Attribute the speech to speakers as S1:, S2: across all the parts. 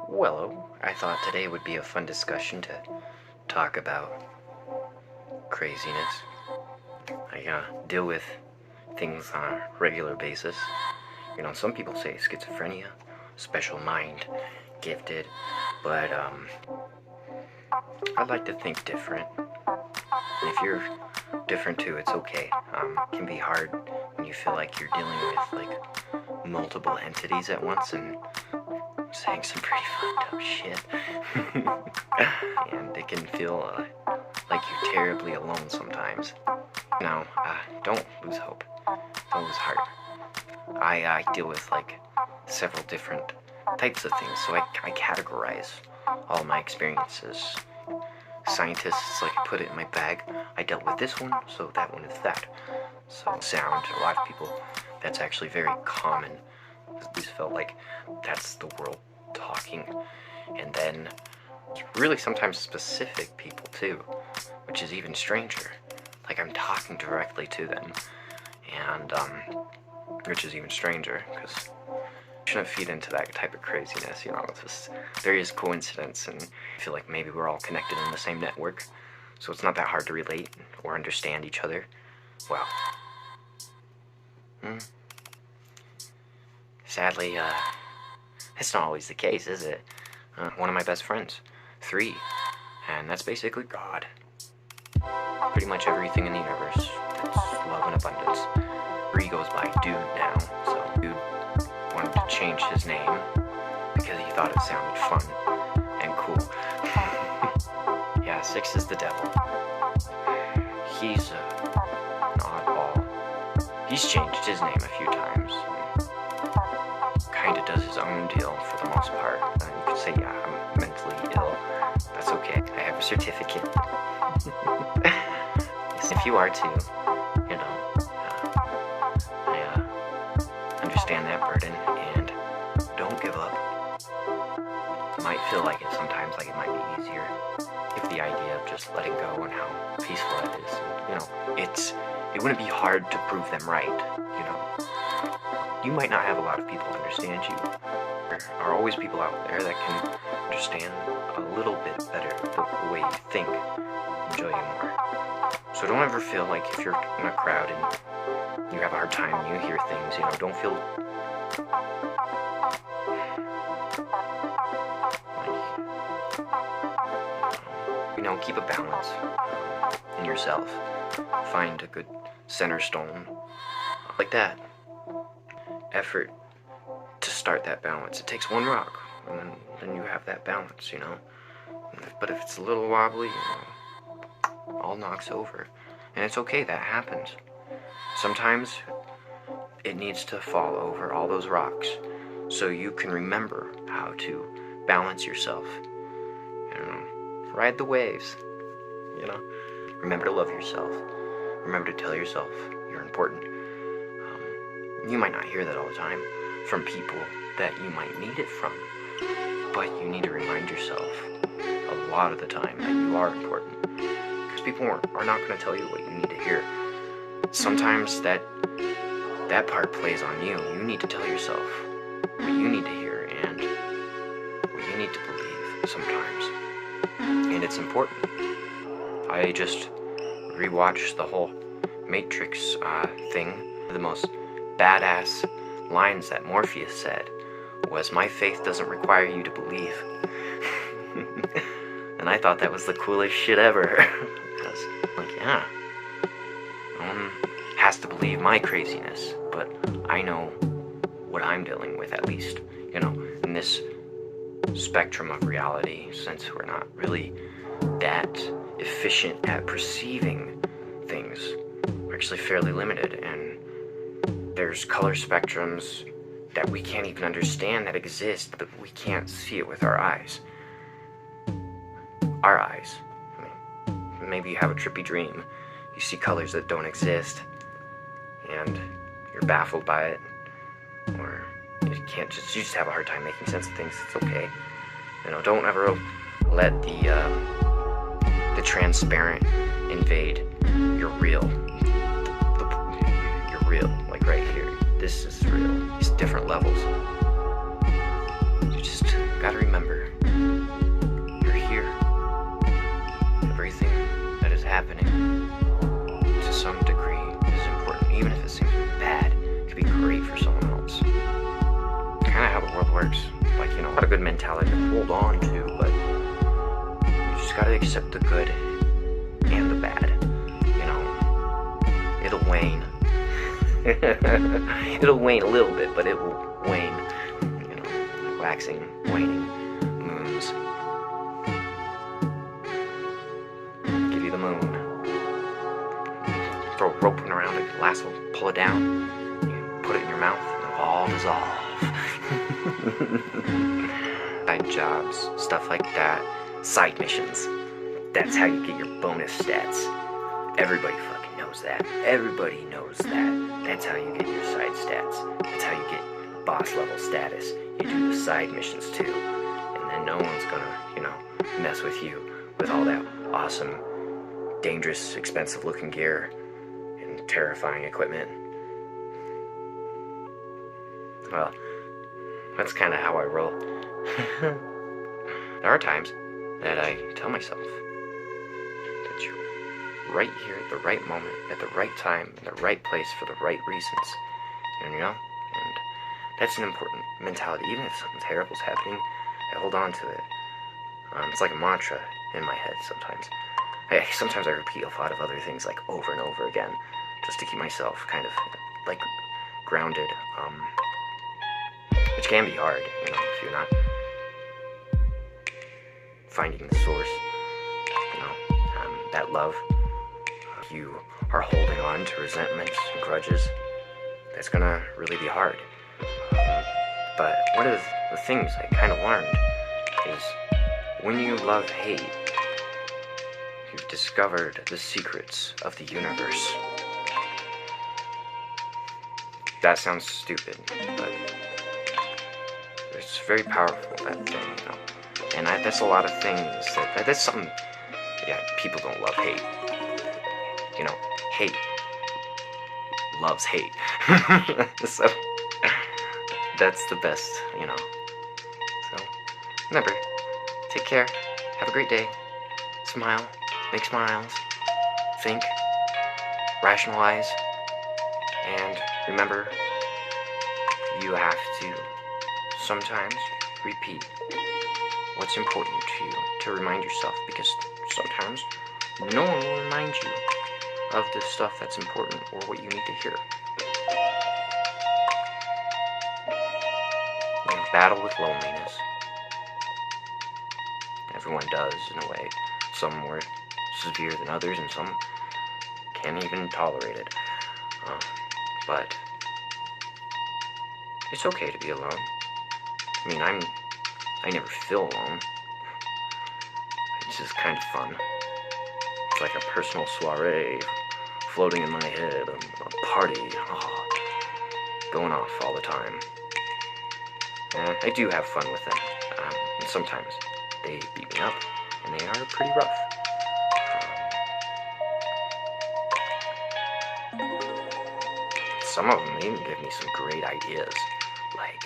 S1: Well, I thought today would be a fun discussion to talk about craziness. I deal with things on a regular basis. Some people say schizophrenia, special mind, gifted, but I like to think different. And if you're different too, it's okay. It can be hard when you feel like you're dealing with like multiple entities at once and saying some pretty fucked up shit. And it can feel like you're terribly alone sometimes. Now, don't lose hope. Don't lose heart. I deal with like several different types of things, so I categorize all my experiences. Scientists like put it in my bag. I dealt with this one, so that one is that. So sound, a lot of people, that's actually very common. These felt like that's the world talking. And then really sometimes specific people too, which is even stranger. Like I'm talking directly to them, and which is even stranger because shouldn't feed into that type of craziness. It's just there is coincidence, and I feel like maybe we're all connected in the same network, so it's not that hard to relate or understand each other. Well, sadly, it's not always the case, is it? One of my best friends, 3, and that's basically God. Pretty much everything in the universe, that's love and abundance. 3 goes by Dude now, so Dude wanted to change his name because he thought it sounded fun and cool. Yeah, 6 is the devil. He's an oddball. He's changed his name a few times. Kinda does his own deal for the most part. You could say, yeah, I'm mentally ill. That's okay. I have a certificate. If you are too, I understand that burden, and don't give up. It might feel like it sometimes, like it might be easier if the idea of just letting go and how peaceful it is. It wouldn't be hard to prove them right. You might not have a lot of people understand you. There are always people out there that can understand a little bit better the way you think, enjoy you more. So don't ever feel like if you're in a crowd and you have a hard time and you hear things, don't feel like, keep a balance in yourself. Find a good center stone, like that. Effort to start that balance. It takes one rock, and then you have that balance, But if it's a little wobbly, all knocks over. And it's okay, that happens. Sometimes it needs to fall over all those rocks so you can remember how to balance yourself. Ride the waves. Remember to love yourself. Remember to tell yourself you're important. You might not hear that all the time from people that you might need it from, but you need to remind yourself a lot of the time that you are important. Because people are not going to tell you what you need to hear. Sometimes that part plays on you. You need to tell yourself what you need to hear and what you need to believe sometimes. And it's important. I just rewatched the whole Matrix thing. The most badass lines that Morpheus said was, "My faith doesn't require you to believe." And I thought that was the coolest shit ever. Because, yeah, no one has to believe my craziness, but I know what I'm dealing with, at least, in this spectrum of reality, since we're not really that efficient at perceiving things. We're actually fairly limited, and there's color spectrums that we can't even understand that exist, but we can't see it with our eyes. Our eyes. Maybe you have a trippy dream. You see colors that don't exist, and you're baffled by it, or you just have a hard time making sense of things. It's okay. Don't ever let the transparent invade your real. You're real, like right here. This is real. These different levels. You just gotta remember, you're here. Everything that is happening, to some degree, is important. Even if it seems bad, it could be great for someone else. Kind of how the world works. Like, you know, not a good mentality to hold on to, but you just gotta accept the good and the bad. You know, it'll wane. It'll wane a little bit, but it will wane. You know, like waxing, waning moons. Give you the moon. Throw a rope around it, lasso, pull it down, you put it in your mouth, and it'll all dissolve. Side jobs, stuff like that. Side missions. That's how you get your bonus stats. Everybody fucking knows that. Everybody knows that. That's how you get your side stats. That's how you get boss level status. You do the side missions too. And then no one's gonna, you know, mess with you with all that awesome, dangerous, expensive looking gear and terrifying equipment. Well, that's kind of how I roll. There are times that I tell myself that you're right here at the right moment, at the right time, in the right place for the right reasons. And, you know, and that's an important mentality. Even if something terrible is happening, I hold on to it. It's like a mantra in my head sometimes. Sometimes I repeat a lot of other things like over and over again, just to keep myself kind of like grounded. Which can be hard, you know, if you're not finding the source, you know, that love. You are holding on to resentments and grudges. That's gonna really be hard. But one of the things I kind of learned is when you love hate, you've discovered the secrets of the universe. That sounds stupid, but it's very powerful, that thing, you know. And that's a lot of things. That's something, yeah, people don't love hate. You know, hate loves hate. So, that's the best, you know. So, remember, take care, have a great day, smile, make smiles, think, rationalize, and remember, you have to sometimes repeat what's important to you to remind yourself, because sometimes no one will remind you of the stuff that's important or what you need to hear. You know, battle with loneliness. Everyone does, in a way. Some more severe than others, and some can't even tolerate it. But it's okay to be alone. I mean, I never feel alone. It's just kind of fun. It's like a personal soiree floating in my head, a party, going off all the time. And I do have fun with them. And sometimes they beat me up, and they are pretty rough. Some of them even give me some great ideas. Like,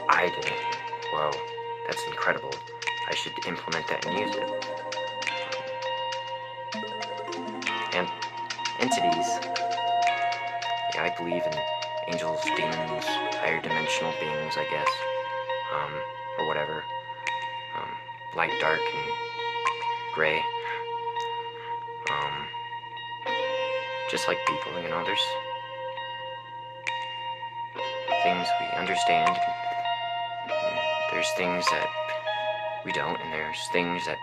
S1: I didn't. Whoa, that's incredible. I should implement that and use it. And entities. Yeah, I believe in angels, demons, higher dimensional beings, I guess. Or whatever. Light, dark, and gray. Just like people, you know, there's things we understand, and there's things that we don't, and there's things that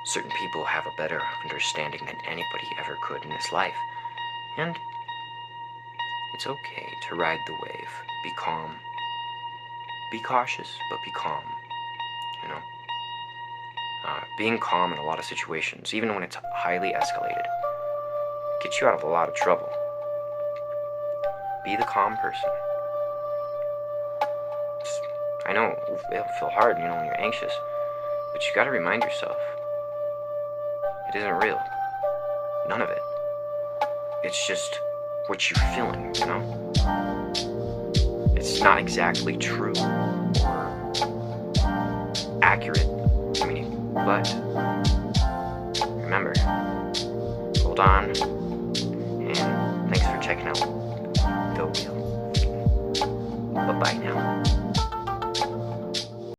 S1: certain people have a better understanding than anybody ever could in this life. And it's okay to ride the wave. Be calm. Be cautious, but be calm. You know? Being calm in a lot of situations, even when it's highly escalated, gets you out of a lot of trouble. Be the calm person. I know it'll feel hard, you know, when you're anxious, but you gotta remind yourself, it isn't real. None of it. It's just what you're feeling, you know? It's not exactly true or accurate. I mean, but remember, hold on, and thanks for checking out